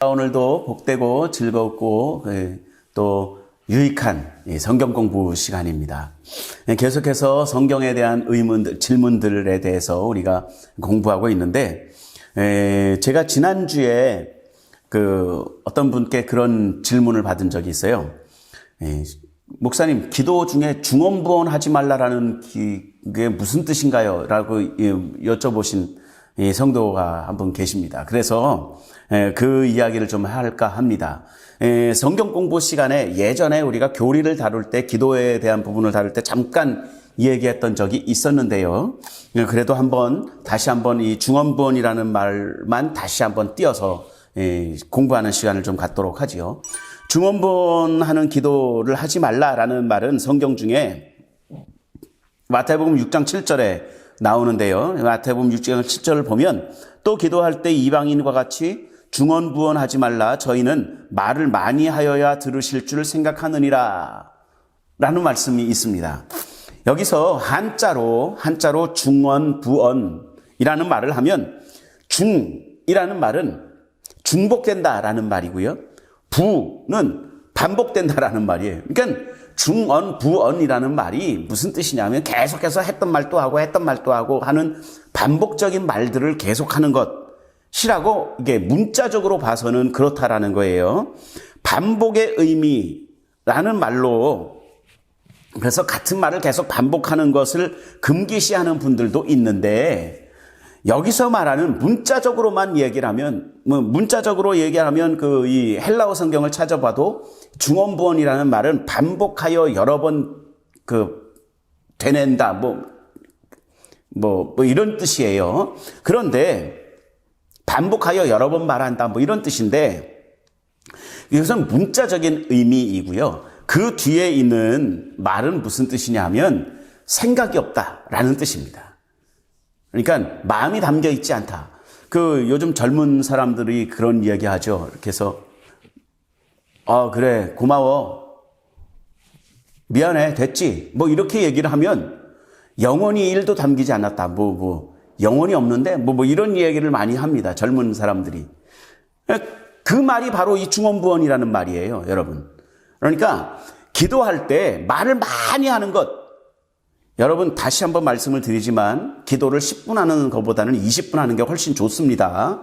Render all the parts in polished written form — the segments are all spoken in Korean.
오늘도 복되고 즐겁고 또 유익한 성경 공부 시간입니다. 계속해서 성경에 대한 의문들, 질문들에 대해서 우리가 공부하고 있는데, 제가 지난주에 어떤 분께 그런 질문을 받은 적이 있어요. 목사님, 기도 중에 중언부언 하지 말라라는 게 무슨 뜻인가요? 라고 여쭤보신 성도가 한 분 계십니다. 그래서 그 이야기를 좀 할까 합니다. 성경 공부 시간에 예전에 우리가 교리를 다룰 때, 기도에 대한 부분을 다룰 때 잠깐 얘기했던 적이 있었는데요. 그래도 다시 한번 이 중언부언이라는 말만 다시 한번 띄어서 공부하는 시간을 좀 갖도록 하지요. 중언부언하는 기도를 하지 말라라는 말은 성경 중에 마태복음 6장 7절에 나오는데요. 마태복음 6장 7절을 보면 또 기도할 때 이방인과 같이 중언부언하지 말라. 저희는 말을 많이 하여야 들으실 줄 생각하느니라 라는 말씀이 있습니다. 여기서 한자로 중언부언이라는 말을 하면 중이라는 말은 중복된다라는 말이고요. 부는 반복된다라는 말이에요. 그러니까 중언부언이라는 말이 무슨 뜻이냐면 계속해서 했던 말도 하고 하는 반복적인 말들을 계속하는 것이라고 이게 문자적으로 봐서는 그렇다라는 거예요. 반복의 의미라는 말로 그래서 같은 말을 계속 반복하는 것을 금기시하는 분들도 있는데, 여기서 말하는 문자적으로만 얘기를 하면, 이 헬라어 성경을 찾아봐도 중언부언이라는 말은 반복하여 여러 번 되낸다, 이런 뜻이에요. 그런데 반복하여 여러 번 말한다, 이런 뜻인데, 이것은 문자적인 의미이고요. 그 뒤에 있는 말은 무슨 뜻이냐면 생각이 없다라는 뜻입니다. 그러니까 마음이 담겨 있지 않다. 요즘 젊은 사람들이 그런 이야기 하죠. 이렇게 해서 그래, 고마워, 미안해, 됐지, 이렇게 얘기를 하면 영혼이 1도 담기지 않았다, 영혼이 없는데 이런 이야기를 많이 합니다, 젊은 사람들이. 그 말이 바로 이 중언부언이라는 말이에요, 여러분. 그러니까 기도할 때 말을 많이 하는 것, 여러분 다시 한번 말씀을 드리지만 기도를 10분 하는 것보다는 20분 하는 게 훨씬 좋습니다.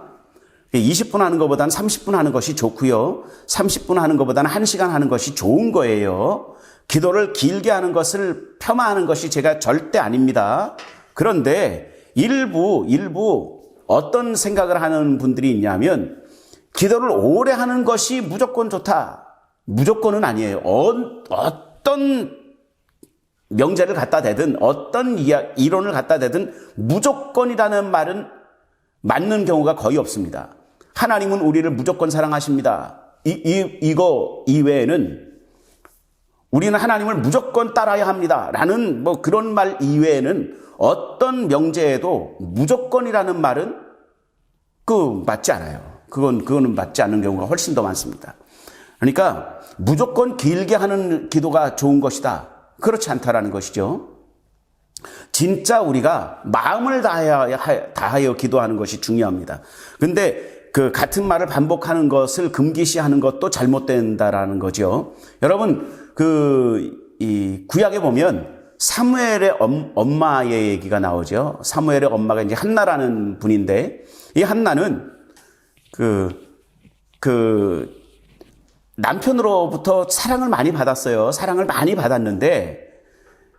20분 하는 것보다는 30분 하는 것이 좋고요. 30분 하는 것보다는 1시간 하는 것이 좋은 거예요. 기도를 길게 하는 것을 폄하하는 것이 제가 절대 아닙니다. 그런데 일부 어떤 생각을 하는 분들이 있냐면 기도를 오래 하는 것이 무조건 좋다. 무조건은 아니에요. 어떤 명제를 갖다 대든 어떤 이론을 갖다 대든 무조건이라는 말은 맞는 경우가 거의 없습니다. 하나님은 우리를 무조건 사랑하십니다. 이거 이외에는 우리는 하나님을 무조건 따라야 합니다 라는 그런 말 이외에는 어떤 명제에도 무조건이라는 말은 맞지 않아요. 그거는 맞지 않는 경우가 훨씬 더 많습니다. 그러니까 무조건 길게 하는 기도가 좋은 것이다, 그렇지 않다라는 것이죠. 진짜 우리가 마음을 다하여 기도하는 것이 중요합니다. 근데 같은 말을 반복하는 것을 금기시하는 것도 잘못된다라는 거죠. 여러분, 이 구약에 보면 사무엘의 엄마의 얘기가 나오죠. 사무엘의 엄마가 이제 한나라는 분인데, 이 한나는 남편으로부터 사랑을 많이 받았어요. 사랑을 많이 받았는데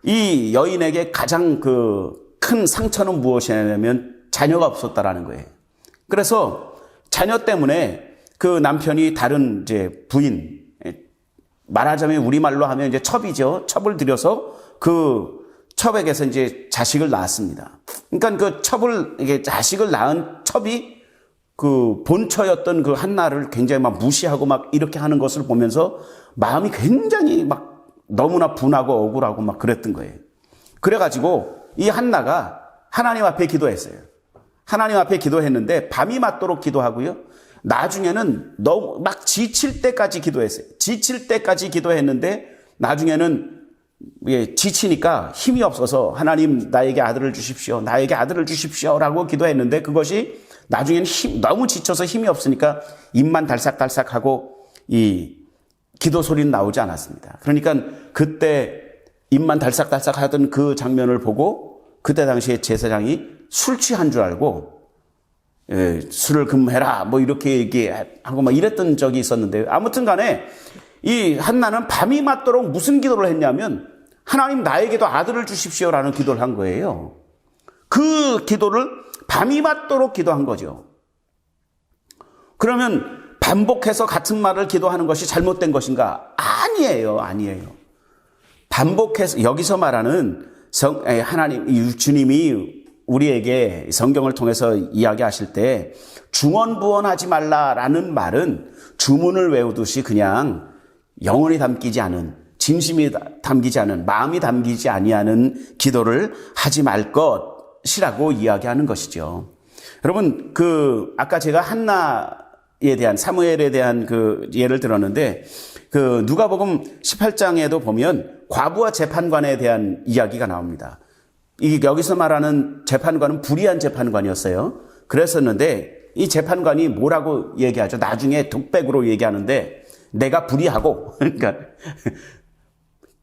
이 여인에게 가장 큰 상처는 무엇이냐면 자녀가 없었다라는 거예요. 그래서 자녀 때문에 남편이 다른 이제 부인, 말하자면 우리말로 하면 이제 첩이죠. 첩을 들여서 첩에게서 이제 자식을 낳았습니다. 그러니까 이게 자식을 낳은 첩이 본처였던 한나를 굉장히 무시하고 이렇게 하는 것을 보면서 마음이 굉장히 너무나 분하고 억울하고 그랬던 거예요. 그래가지고 이 한나가 하나님 앞에 기도했어요. 하나님 앞에 기도했는데 밤이 맞도록 기도하고요. 나중에는 너무 지칠 때까지 기도했어요. 지칠 때까지 기도했는데 나중에는 지치니까 힘이 없어서 하나님 나에게 아들을 주십시오. 나에게 아들을 주십시오 라고 기도했는데 그것이 나중에는 너무 지쳐서 힘이 없으니까 입만 달싹달싹하고 이 기도 소리는 나오지 않았습니다. 그러니까 그때 입만 달싹달싹 하던 그 장면을 보고 그때 당시에 제사장이 술 취한 줄 알고 술을 금해라 뭐 이렇게 얘기하고 막 이랬던 적이 있었는데, 아무튼 간에 이 한나는 밤이 맞도록 무슨 기도를 했냐면 하나님 나에게도 아들을 주십시오라는 기도를 한 거예요. 그 기도를 밤이 맞도록 기도한 거죠. 그러면 반복해서 같은 말을 기도하는 것이 잘못된 것인가? 아니에요. 반복해서 여기서 말하는 하나님 주님이 우리에게 성경을 통해서 이야기하실 때 중언부언하지 말라라는 말은 주문을 외우듯이 그냥 영혼이 담기지 않은, 진심이 담기지 않은, 마음이 담기지 아니하는 기도를 하지 말 것이라고 이야기하는 것이죠. 여러분, 아까 제가 한나에 대한, 사무엘에 대한 예를 들었는데, 누가복음 18장에도 보면 과부와 재판관에 대한 이야기가 나옵니다. 여기서 말하는 재판관은 불의한 재판관이었어요. 그랬었는데 이 재판관이 뭐라고 얘기하죠? 나중에 독백으로 얘기하는데, 내가 불의하고, 그러니까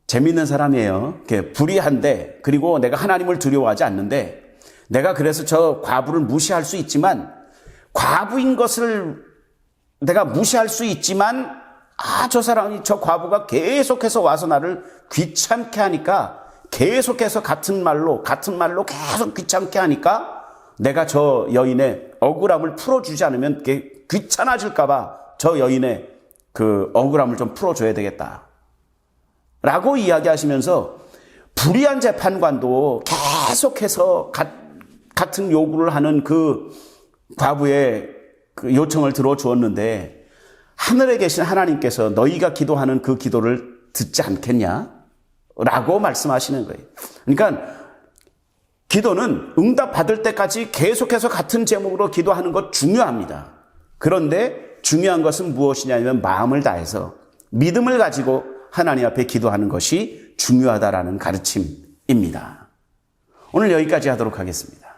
재밌는 사람이에요. 불의한데, 그리고 내가 하나님을 두려워하지 않는데, 내가 그래서 저 과부를 무시할 수 있지만, 과부인 것을 내가 무시할 수 있지만, 저 과부가 계속해서 와서 나를 귀찮게 하니까, 계속해서 같은 말로 계속 귀찮게 하니까, 내가 저 여인의 억울함을 풀어주지 않으면 귀찮아질까봐 저 여인의 억울함을 좀 풀어줘야 되겠다 라고 이야기하시면서, 불의한 재판관도 계속해서 같은 요구를 하는 과부의 요청을 들어주었는데, 하늘에 계신 하나님께서 너희가 기도하는 그 기도를 듣지 않겠냐? 라고 말씀하시는 거예요. 그러니까 기도는 응답받을 때까지 계속해서 같은 제목으로 기도하는 것 중요합니다. 그런데 중요한 것은 무엇이냐면 마음을 다해서 믿음을 가지고 하나님 앞에 기도하는 것이 중요하다라는 가르침입니다. 오늘 여기까지 하도록 하겠습니다.